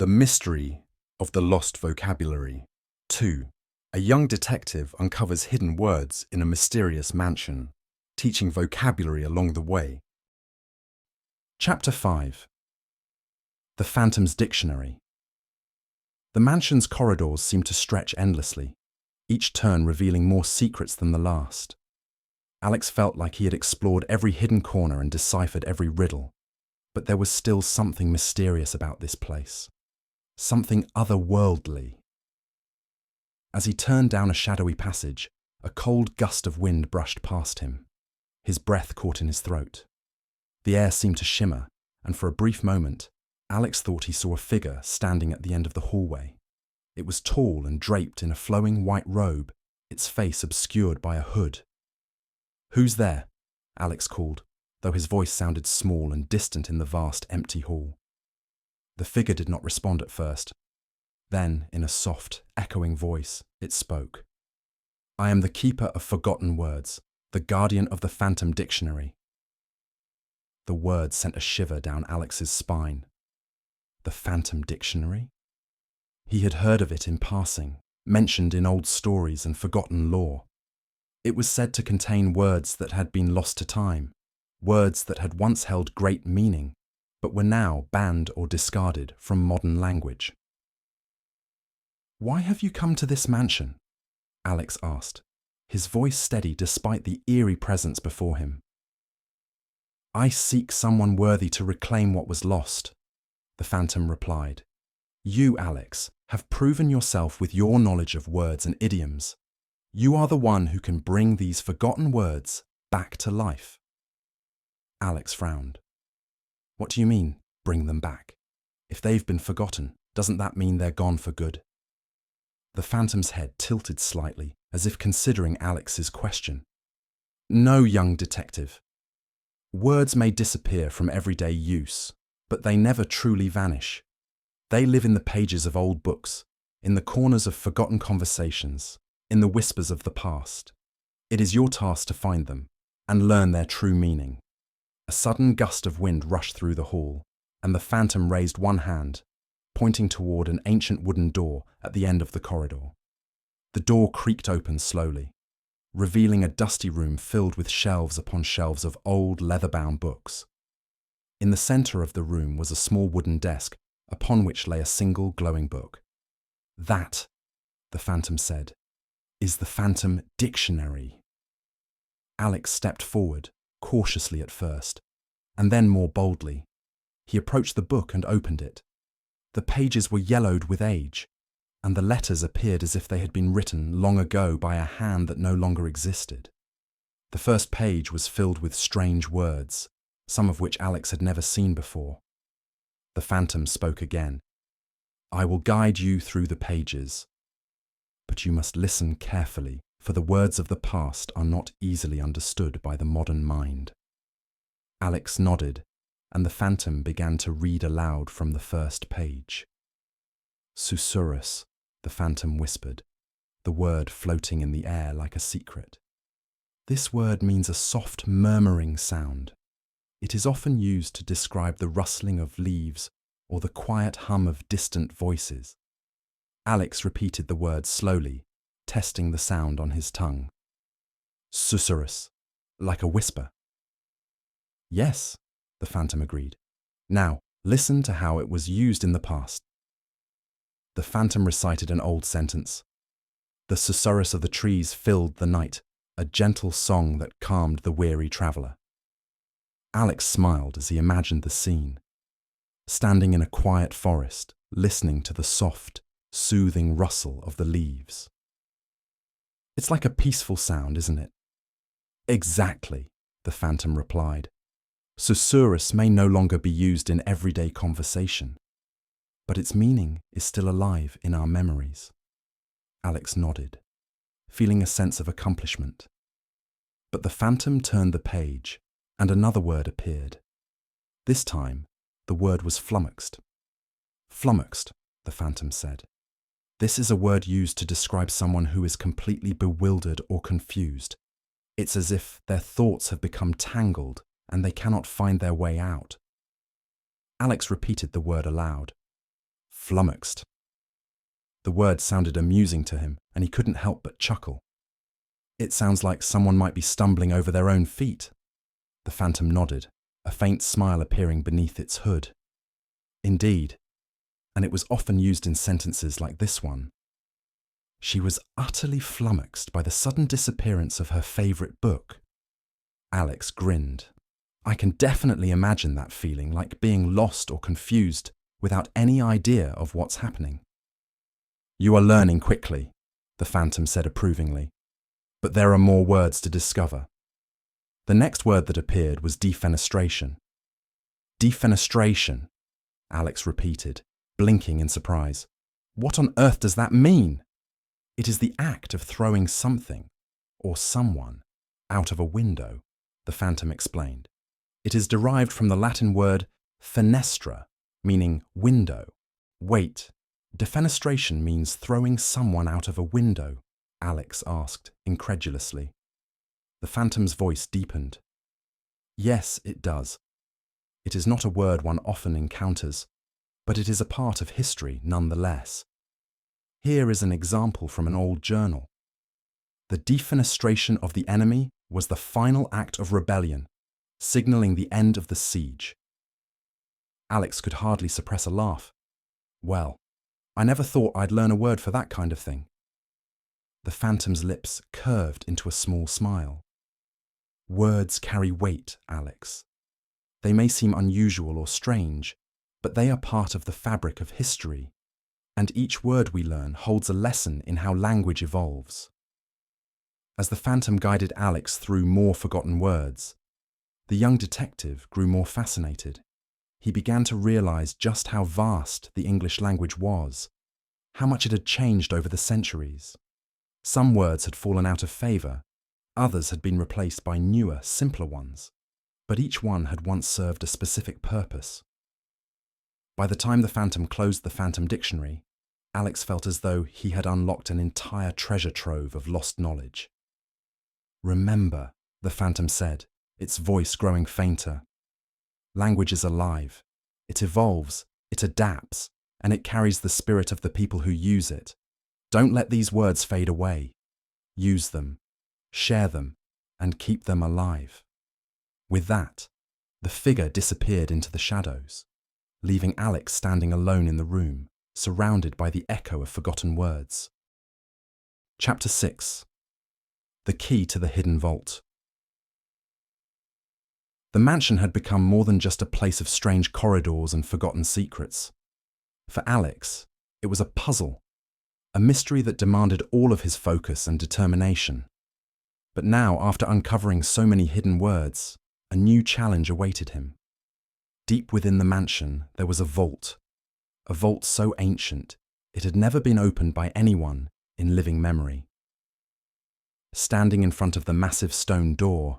The mystery of the lost vocabulary. 2. A young detective uncovers hidden words in a mysterious mansion, teaching vocabulary along the way. Chapter 5. The Phantom's Dictionary. The mansion's corridors seemed to stretch endlessly, each turn revealing more secrets than the last. Alex felt like he had explored every hidden corner and deciphered every riddle, but there was still something mysterious about this place. Something otherworldly. As he turned down a shadowy passage, a cold gust of wind brushed past him. His breath caught in his throat. The air seemed to shimmer, and for a brief moment, Alex thought he saw a figure standing at the end of the hallway. It was tall and draped in a flowing white robe, its face obscured by a hood. "Who's there?" Alex called, though his voice sounded small and distant in the vast, empty hall. The figure did not respond at first. Then, in a soft, echoing voice, it spoke. "I am the keeper of forgotten words, the guardian of the Phantom Dictionary." The words sent a shiver down Alex's spine. The Phantom Dictionary? He had heard of it in passing, mentioned in old stories and forgotten lore. It was said to contain words that had been lost to time, words that had once held great meaning, but were now banned or discarded from modern language. "Why have you come to this mansion?" Alex asked, his voice steady despite the eerie presence before him. "I seek someone worthy to reclaim what was lost," the Phantom replied. "You, Alex, have proven yourself with your knowledge of words and idioms. You are the one who can bring these forgotten words back to life." Alex frowned. "What do you mean, bring them back? If they've been forgotten, doesn't that mean they're gone for good?" The Phantom's head tilted slightly, as if considering Alex's question. "No, young detective. Words may disappear from everyday use, but they never truly vanish. They live in the pages of old books, in the corners of forgotten conversations, in the whispers of the past. It is your task to find them and learn their true meaning." A sudden gust of wind rushed through the hall, and the Phantom raised one hand, pointing toward an ancient wooden door at the end of the corridor. The door creaked open slowly, revealing a dusty room filled with shelves upon shelves of old leather-bound books. In the center of the room was a small wooden desk, upon which lay a single glowing book. "That," the Phantom said, "is the Phantom Dictionary." Alex stepped forward, cautiously at first, and then more boldly. He approached the book and opened it. The pages were yellowed with age, and the letters appeared as if they had been written long ago by a hand that no longer existed. The first page was filled with strange words, some of which Alex had never seen before. The Phantom spoke again. "I will guide you through the pages, but you must listen carefully, for the words of the past are not easily understood by the modern mind." Alex nodded, and the Phantom began to read aloud from the first page. "Susurrus," the Phantom whispered, the word floating in the air like a secret. "This word means a soft, murmuring sound. It is often used to describe the rustling of leaves or the quiet hum of distant voices." Alex repeated the word slowly, testing the sound on his tongue. "Susurrus, like a whisper." "Yes," the Phantom agreed. "Now, listen to how it was used in the past." The Phantom recited an old sentence. "The susurrus of the trees filled the night, a gentle song that calmed the weary traveller." Alex smiled as he imagined the scene. Standing in a quiet forest, listening to the soft, soothing rustle of the leaves. "It's like a peaceful sound, isn't it?" "Exactly," the Phantom replied. "Susurrus may no longer be used in everyday conversation, but its meaning is still alive in our memories." Alex nodded, feeling a sense of accomplishment. But the Phantom turned the page, and another word appeared. This time, the word was flummoxed. "Flummoxed," the Phantom said. "This is a word used to describe someone who is completely bewildered or confused. It's as if their thoughts have become tangled and they cannot find their way out." Alex repeated the word aloud. flummoxed. The word sounded amusing to him, and he couldn't help but chuckle. It sounds like someone might be stumbling over their own feet. The phantom nodded, a faint smile appearing beneath its hood. Indeed, and it was often used in sentences like this one. She was utterly flummoxed by the sudden disappearance of her favourite book. Alex grinned. I can definitely imagine that feeling, like being lost or confused without any idea of what's happening. You are learning quickly, the phantom said approvingly, but there are more words to discover. The next word that appeared was defenestration. Defenestration, Alex repeated, blinking in surprise. What on earth does that mean? It is the act of throwing something, or someone, out of a window, the phantom explained. It is derived from the Latin word fenestra, meaning window. Wait, defenestration means throwing someone out of a window? Alex asked, incredulously. The phantom's voice deepened. Yes, it does. It is not a word one often encounters, but it is a part of history nonetheless. Here is an example from an old journal. The defenestration of the enemy was the final act of rebellion, signalling the end of the siege. Alex could hardly suppress a laugh. Well, I never thought I'd learn a word for that kind of thing. The phantom's lips curved into a small smile. Words carry weight, Alex. They may seem unusual or strange, but they are part of the fabric of history, and each word we learn holds a lesson in how language evolves. As the phantom guided Alex through more forgotten words, the young detective grew more fascinated. He began to realize just how vast the English language was, how much it had changed over the centuries. Some words had fallen out of favor, others had been replaced by newer, simpler ones, but each one had once served a specific purpose. By the time the phantom closed the Phantom Dictionary, Alex felt as though he had unlocked an entire treasure trove of lost knowledge. Remember, the phantom said, its voice growing fainter. Language is alive. It evolves, it adapts, and it carries the spirit of the people who use it. Don't let these words fade away. Use them, share them, and keep them alive. With that, the figure disappeared into the shadows, leaving Alex standing alone in the room, surrounded by the echo of forgotten words. Chapter 6. The Key to the Hidden Vault. The mansion had become more than just a place of strange corridors and forgotten secrets. For Alex, it was a puzzle, a mystery that demanded all of his focus and determination. But now, after uncovering so many hidden words, a new challenge awaited him. Deep within the mansion, there was a vault so ancient it had never been opened by anyone in living memory. Standing in front of the massive stone door,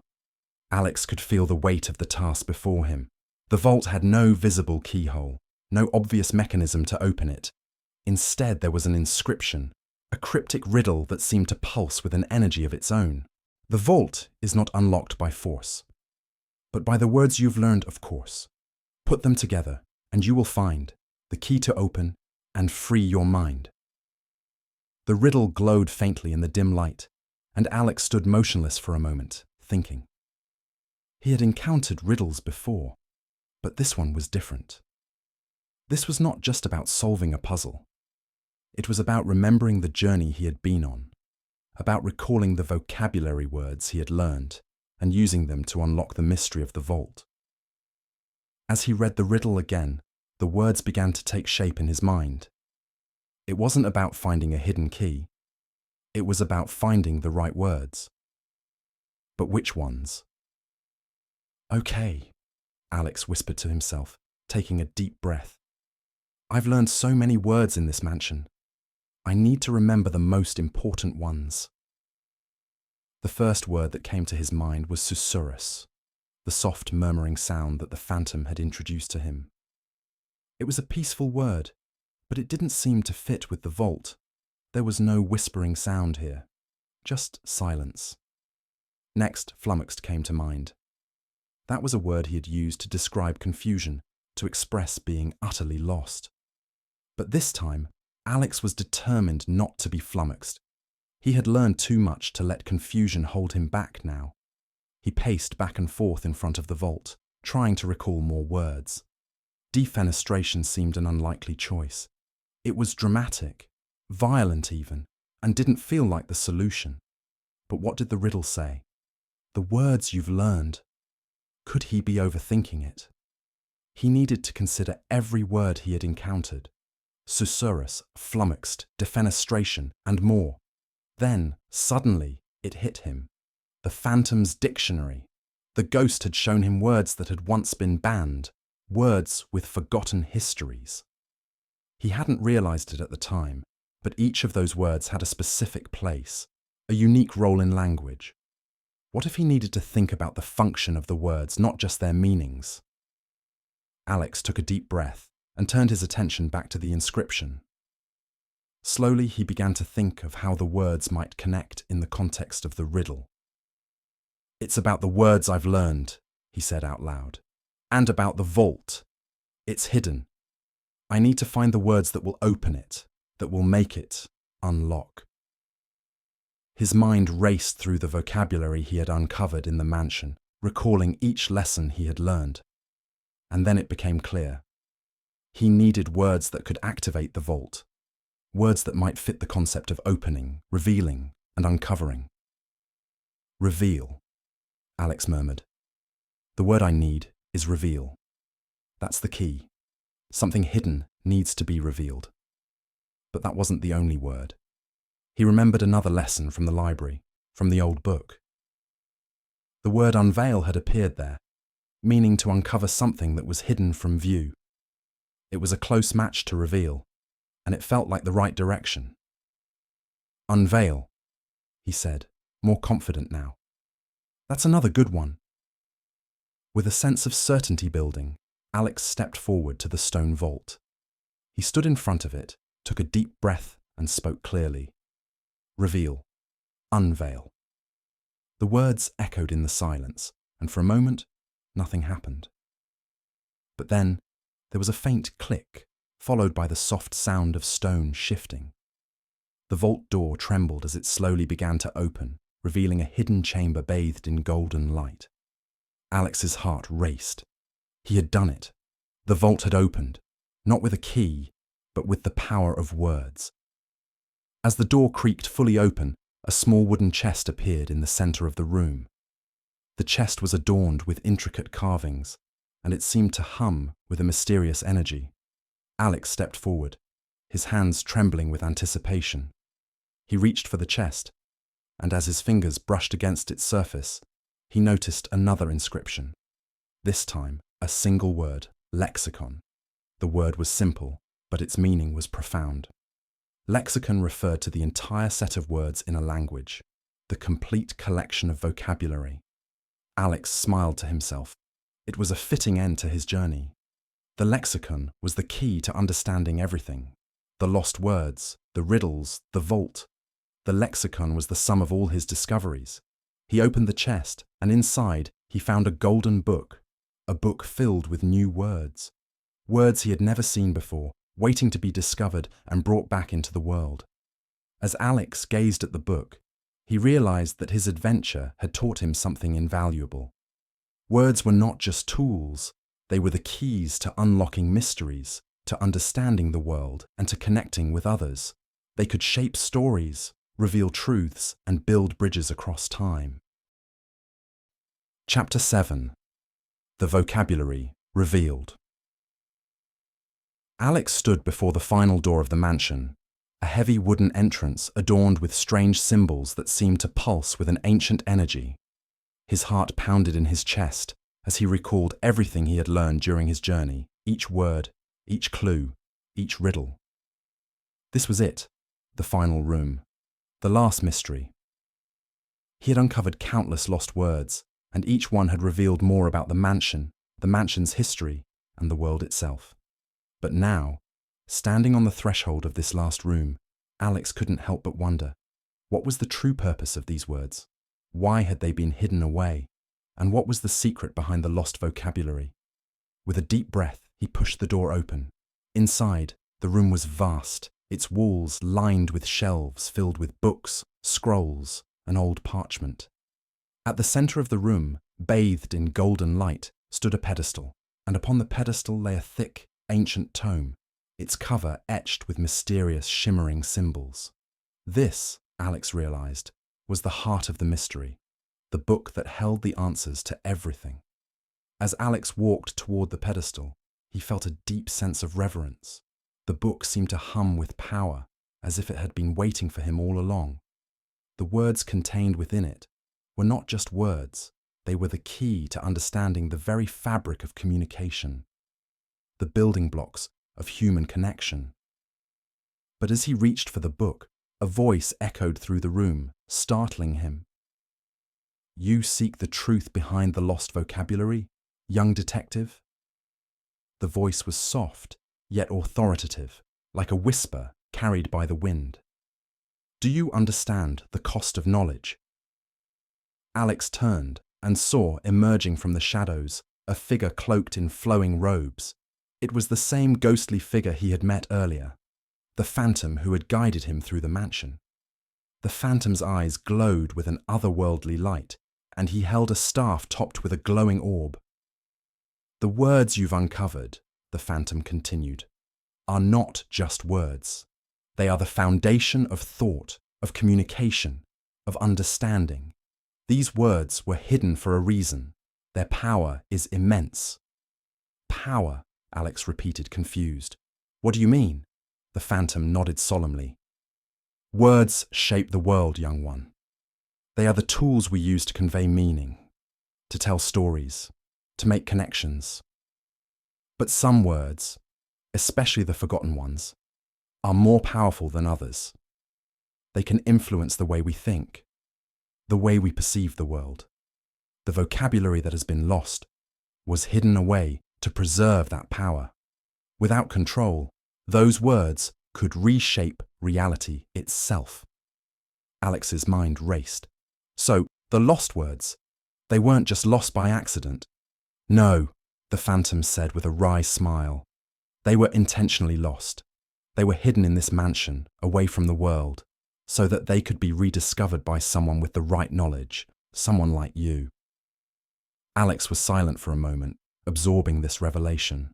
Alex could feel the weight of the task before him. The vault had no visible keyhole, no obvious mechanism to open it. Instead, there was an inscription, a cryptic riddle that seemed to pulse with an energy of its own. The vault is not unlocked by force, but by the words you've learned, of course. Put them together, and you will find the key to open and free your mind. The riddle glowed faintly in the dim light, and Alex stood motionless for a moment, thinking. He had encountered riddles before, but this one was different. This was not just about solving a puzzle. It was about remembering the journey he had been on, about recalling the vocabulary words he had learned and using them to unlock the mystery of the vault. As he read the riddle again, the words began to take shape in his mind. It wasn't about finding a hidden key. It was about finding the right words. But which ones? Okay, Alex whispered to himself, taking a deep breath. I've learned so many words in this mansion. I need to remember the most important ones. The first word that came to his mind was susurrus, the soft murmuring sound that the phantom had introduced to him. It was a peaceful word, but it didn't seem to fit with the vault. There was no whispering sound here, just silence. Next, flummoxed came to mind. That was a word he had used to describe confusion, to express being utterly lost. But this time, Alex was determined not to be flummoxed. He had learned too much to let confusion hold him back now. He paced back and forth in front of the vault, trying to recall more words. Defenestration seemed an unlikely choice. It was dramatic, violent even, and didn't feel like the solution. But what did the riddle say? The words you've learned. Could he be overthinking it? He needed to consider every word he had encountered. Susurrus, flummoxed, defenestration, and more. Then, suddenly, it hit him. The Phantom's Dictionary. The ghost had shown him words that had once been banned, words with forgotten histories. He hadn't realized it at the time, but each of those words had a specific place, a unique role in language. What if he needed to think about the function of the words, not just their meanings? Alex took a deep breath and turned his attention back to the inscription. Slowly, he began to think of how the words might connect in the context of the riddle. "It's about the words I've learned," he said out loud, "and about the vault. It's hidden. I need to find the words that will open it, that will make it unlock." His mind raced through the vocabulary he had uncovered in the mansion, recalling each lesson he had learned. And then it became clear. He needed words that could activate the vault, words that might fit the concept of opening, revealing, and uncovering. "Reveal," Alex murmured. "The word I need is reveal. That's the key. Something hidden needs to be revealed." But that wasn't the only word. He remembered another lesson from the library, from the old book. The word unveil had appeared there, meaning to uncover something that was hidden from view. It was a close match to reveal, and it felt like the right direction. "Unveil," he said, more confident now. "That's another good one." With a sense of certainty building, Alex stepped forward to the stone vault. He stood in front of it, took a deep breath, and spoke clearly. "Reveal. Unveil." The words echoed in the silence, and for a moment, nothing happened. But then, there was a faint click, followed by the soft sound of stone shifting. The vault door trembled as it slowly began to open, revealing a hidden chamber bathed in golden light. Alex's heart raced. He had done it. The vault had opened, not with a key, but with the power of words. As the door creaked fully open, a small wooden chest appeared in the center of the room. The chest was adorned with intricate carvings, and it seemed to hum with a mysterious energy. Alex stepped forward, his hands trembling with anticipation. He reached for the chest, and as his fingers brushed against its surface, he noticed another inscription. This time, a single word, lexicon. The word was simple, but its meaning was profound. Lexicon referred to the entire set of words in a language, the complete collection of vocabulary. Alex smiled to himself. It was a fitting end to his journey. The lexicon was the key to understanding everything. The lost words, the riddles, the vault. The lexicon was the sum of all his discoveries. He opened the chest, and inside he found a golden book, a book filled with new words. Words he had never seen before, waiting to be discovered and brought back into the world. As Alex gazed at the book, he realized that his adventure had taught him something invaluable. Words were not just tools, they were the keys to unlocking mysteries, to understanding the world, and to connecting with others. They could shape stories, reveal truths, and build bridges across time. Chapter 7. The Vocabulary Revealed. Alex stood before the final door of the mansion, a heavy wooden entrance adorned with strange symbols that seemed to pulse with an ancient energy. His heart pounded in his chest as he recalled everything he had learned during his journey, each word, each clue, each riddle. This was it, the final room, the last mystery. He had uncovered countless lost words, and each one had revealed more about the mansion's history, and the world itself. But now, standing on the threshold of this last room, Alex couldn't help but wonder, what was the true purpose of these words? Why had they been hidden away? And what was the secret behind the lost vocabulary? With a deep breath, he pushed the door open. Inside, The room was vast, its walls lined with shelves filled with books, scrolls, and old parchment. At the center of the room, bathed in golden light, stood a pedestal, and upon the pedestal lay a thick, ancient tome, its cover etched with mysterious, shimmering symbols. This, Alex realized, was the heart of the mystery, the book that held the answers to everything. As Alex walked toward the pedestal, he felt a deep sense of reverence. The book seemed to hum with power, as if it had been waiting for him all along. The words contained within it were not just words, they were the key to understanding the very fabric of communication, the building blocks of human connection. But as he reached for the book, a voice echoed through the room, startling him. "You seek the truth behind the lost vocabulary, young detective?" The voice was soft, yet authoritative, like a whisper carried by the wind. "Do you understand the cost of knowledge?" Alex turned and saw, emerging from the shadows, a figure cloaked in flowing robes. It was the same ghostly figure he had met earlier, the phantom who had guided him through the mansion. The phantom's eyes glowed with an otherworldly light, and he held a staff topped with a glowing orb. "The words you've uncovered," the phantom continued, "are not just words. They are the foundation of thought, of communication, of understanding. These words were hidden for a reason. Their power is immense." "Power," Alex repeated, confused. "What do you mean?" The phantom nodded solemnly. "Words shape the world, young one. They are the tools we use to convey meaning, to tell stories, to make connections. But some words, especially the forgotten ones, are more powerful than others. They can influence the way we think, the way we perceive the world. The vocabulary that has been lost was hidden away to preserve that power. Without control, those words could reshape reality itself." Alex's mind raced. So, the lost words, they weren't just lost by accident. "No," the phantom said with a wry smile. "They were intentionally lost. They were hidden in this mansion, away from the world, so that they could be rediscovered by someone with the right knowledge, someone like you." Alex was silent for a moment, absorbing this revelation.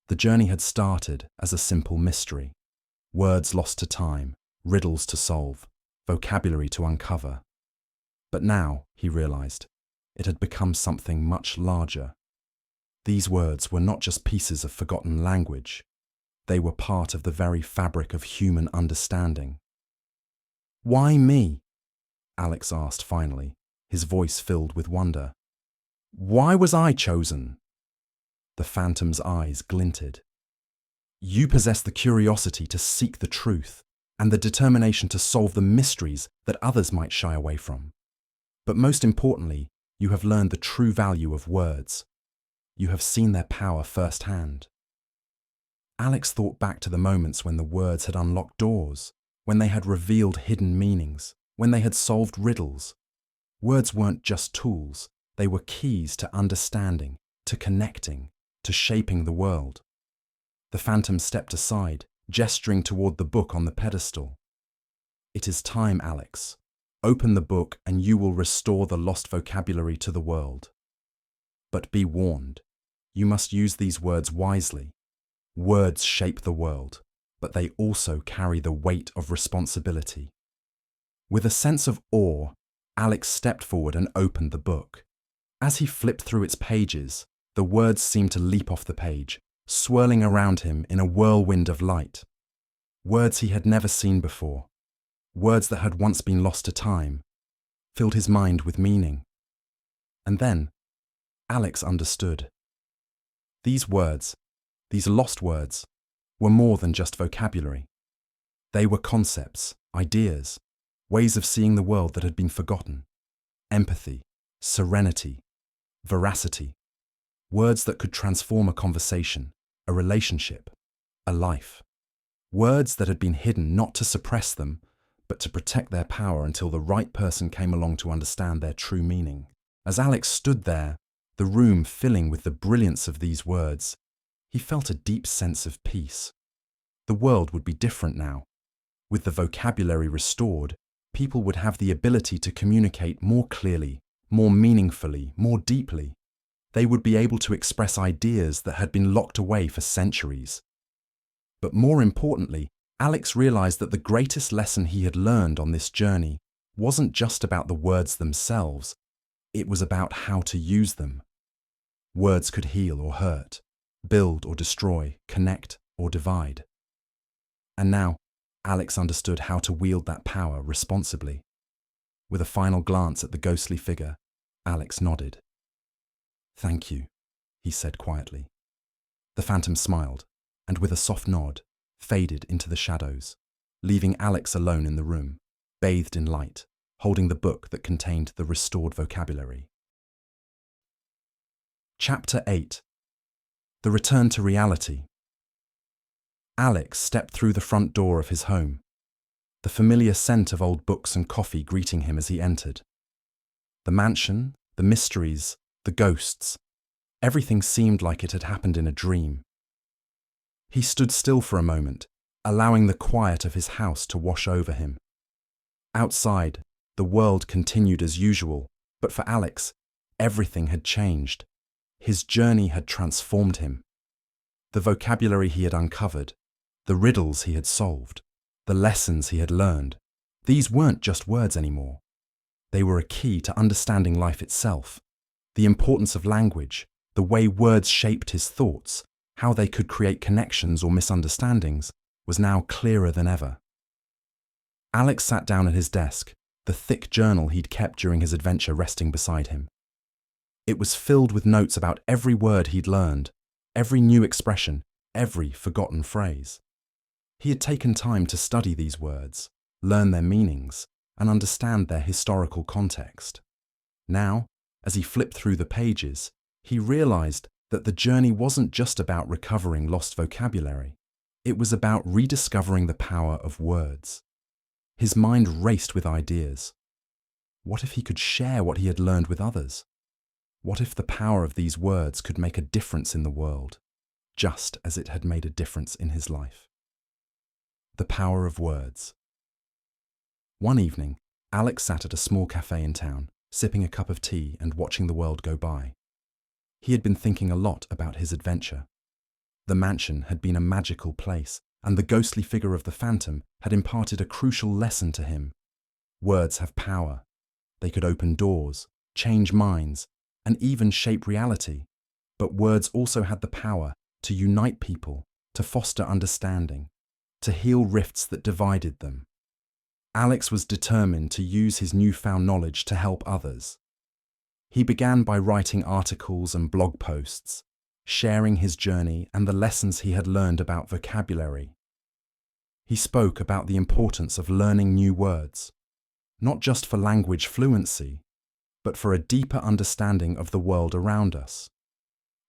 The journey had started as a simple mystery. Words lost to time, riddles to solve, vocabulary to uncover. But now, he realized, it had become something much larger. These words were not just pieces of forgotten language. They were part of the very fabric of human understanding. "Why me?" Alex asked finally, his voice filled with wonder. "Why was I chosen?" The phantom's eyes glinted. "You possess the curiosity to seek the truth and the determination to solve the mysteries that others might shy away from. But most importantly, you have learned the true value of words. You have seen their power firsthand." Alex thought back to the moments when the words had unlocked doors, when they had revealed hidden meanings, when they had solved riddles. Words weren't just tools, they were keys to understanding, to connecting, to shaping the world. The phantom stepped aside, gesturing toward the book on the pedestal. "It is time, Alex. Open the book and you will restore the lost vocabulary to the world. But be warned, you must use these words wisely. Words shape the world, but they also carry the weight of responsibility." With a sense of awe, Alex stepped forward and opened the book. As he flipped through its pages, the words seemed to leap off the page, swirling around him in a whirlwind of light. Words he had never seen before, words that had once been lost to time, filled his mind with meaning. And then, Alex understood. These words, these lost words, were more than just vocabulary. They were concepts, ideas, ways of seeing the world that had been forgotten. Empathy, serenity, veracity. Words that could transform a conversation, a relationship, a life. Words that had been hidden not to suppress them, but to protect their power until the right person came along to understand their true meaning. As Alex stood there, the room filling with the brilliance of these words, he felt a deep sense of peace. The world would be different now. With the vocabulary restored, people would have the ability to communicate more clearly, more meaningfully, more deeply. They would be able to express ideas that had been locked away for centuries. But more importantly, Alex realized that the greatest lesson he had learned on this journey wasn't just about the words themselves, it was about how to use them. Words could heal or hurt, build or destroy, connect or divide. And now, Alex understood how to wield that power responsibly. With a final glance at the ghostly figure, Alex nodded. "Thank you," he said quietly. The phantom smiled, and with a soft nod, faded into the shadows, leaving Alex alone in the room, bathed in light, holding the book that contained the restored vocabulary. Chapter 8. The Return to Reality. Alex stepped through the front door of his home, the familiar scent of old books and coffee greeting him as he entered. The mansion, the mysteries, the ghosts, everything seemed like it had happened in a dream. He stood still for a moment, allowing the quiet of his house to wash over him. Outside, the world continued as usual, but for Alex, everything had changed. His journey had transformed him. The vocabulary he had uncovered, the riddles he had solved, the lessons he had learned, these weren't just words anymore. They were a key to understanding life itself. The importance of language, the way words shaped his thoughts, how they could create connections or misunderstandings, was now clearer than ever. Alex sat down at his desk, the thick journal he'd kept during his adventure resting beside him. It was filled with notes about every word he'd learned, every new expression, every forgotten phrase. He had taken time to study these words, learn their meanings, and understand their historical context. Now, as he flipped through the pages, he realized that the journey wasn't just about recovering lost vocabulary. It was about rediscovering the power of words. His mind raced with ideas. What if he could share what he had learned with others? What if the power of these words could make a difference in the world, just as it had made a difference in his life? The power of words. One evening, Alex sat at a small cafe in town, sipping a cup of tea and watching the world go by. He had been thinking a lot about his adventure. The mansion had been a magical place, and the ghostly figure of the phantom had imparted a crucial lesson to him. Words have power. They could open doors, change minds, and even shape reality. But words also had the power to unite people, to foster understanding, to heal rifts that divided them. Alex was determined to use his newfound knowledge to help others. He began by writing articles and blog posts, sharing his journey and the lessons he had learned about vocabulary. He spoke about the importance of learning new words, not just for language fluency, but for a deeper understanding of the world around us.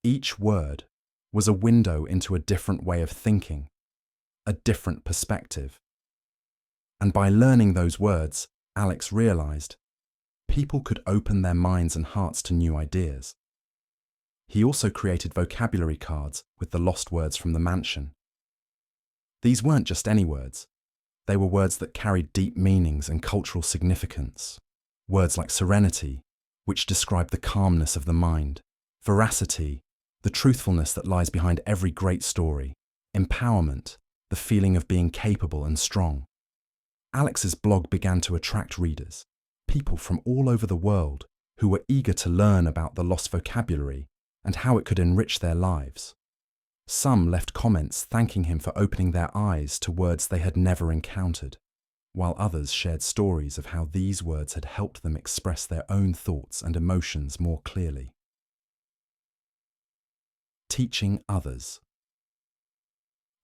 Each word was a window into a different way of thinking, a different perspective. And by learning those words, Alex realized, people could open their minds and hearts to new ideas. He also created vocabulary cards with the lost words from the mansion. These weren't just any words. They were words that carried deep meanings and cultural significance. Words like serenity, which describe the calmness of the mind, veracity, the truthfulness that lies behind every great story, empowerment, the feeling of being capable and strong. Alex's blog began to attract readers, people from all over the world who were eager to learn about the lost vocabulary and how it could enrich their lives. Some left comments thanking him for opening their eyes to words they had never encountered, while others shared stories of how these words had helped them express their own thoughts and emotions more clearly. Teaching others.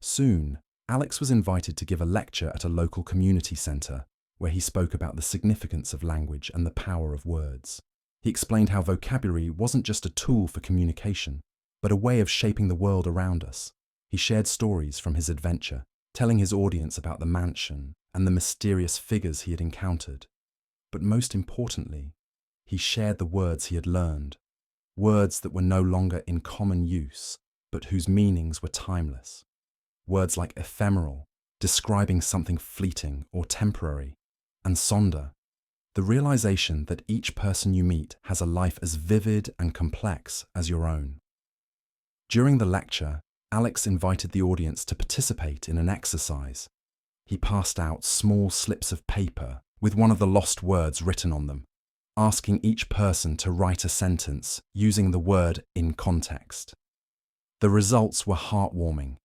Soon, Alex was invited to give a lecture at a local community centre where he spoke about the significance of language and the power of words. He explained how vocabulary wasn't just a tool for communication, but a way of shaping the world around us. He shared stories from his adventure, telling his audience about the mansion and the mysterious figures he had encountered. But most importantly, he shared the words he had learned, words that were no longer in common use, but whose meanings were timeless. words like ephemeral, describing something fleeting or temporary, and sonder, the realization that each person you meet has a life as vivid and complex as your own. During the lecture, Alex invited the audience to participate in an exercise. He passed out small slips of paper with one of the lost words written on them, asking each person to write a sentence using the word in context. The results were heartwarming.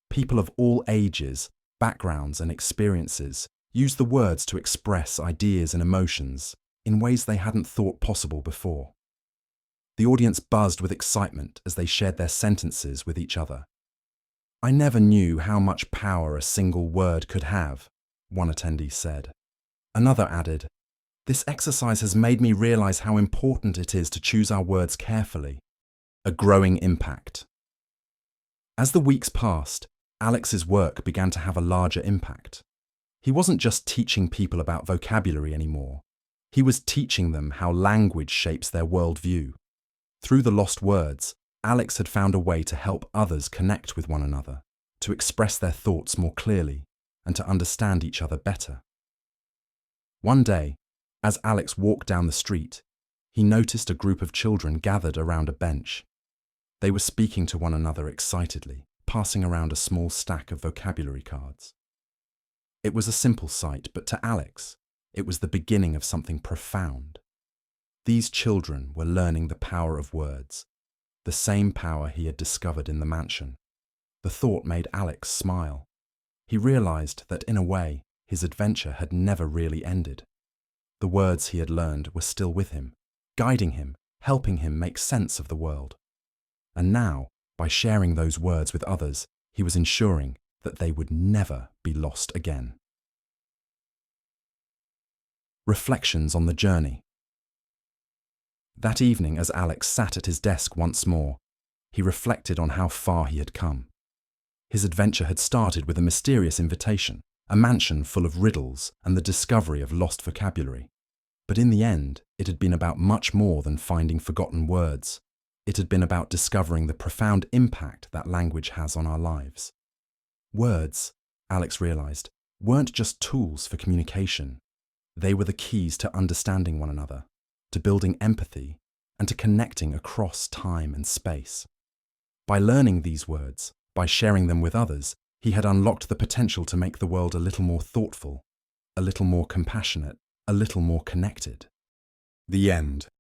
People of all ages, backgrounds, and experiences used the words to express ideas and emotions in ways they hadn't thought possible before. The audience buzzed with excitement as they shared their sentences with each other. "I never knew how much power a single word could have," one attendee said. Another added, "This exercise has made me realize how important it is to choose our words carefully." A growing impact. As the weeks passed, Alex's work began to have a larger impact. He wasn't just teaching people about vocabulary anymore. He was teaching them how language shapes their worldview. Through the lost words, Alex had found a way to help others connect with one another, to express their thoughts more clearly, and to understand each other better. One day, as Alex walked down the street, he noticed a group of children gathered around a bench. They were speaking to one another excitedly, passing around a small stack of vocabulary cards. It was a simple sight, but to Alex, it was the beginning of something profound. These children were learning the power of words, the same power he had discovered in the mansion. The thought made Alex smile. He realized that, in a way, his adventure had never really ended. The words he had learned were still with him, guiding him, helping him make sense of the world. And now, by sharing those words with others, he was ensuring that they would never be lost again. Reflections on the journey. That evening, as Alex sat at his desk once more, he reflected on how far he had come. His adventure had started with a mysterious invitation, a mansion full of riddles and the discovery of lost vocabulary. But in the end, it had been about much more than finding forgotten words. It had been about discovering the profound impact that language has on our lives. Words, Alex realized, weren't just tools for communication. They were the keys to understanding one another, to building empathy, and to connecting across time and space. By learning these words, by sharing them with others, he had unlocked the potential to make the world a little more thoughtful, a little more compassionate, a little more connected. The end.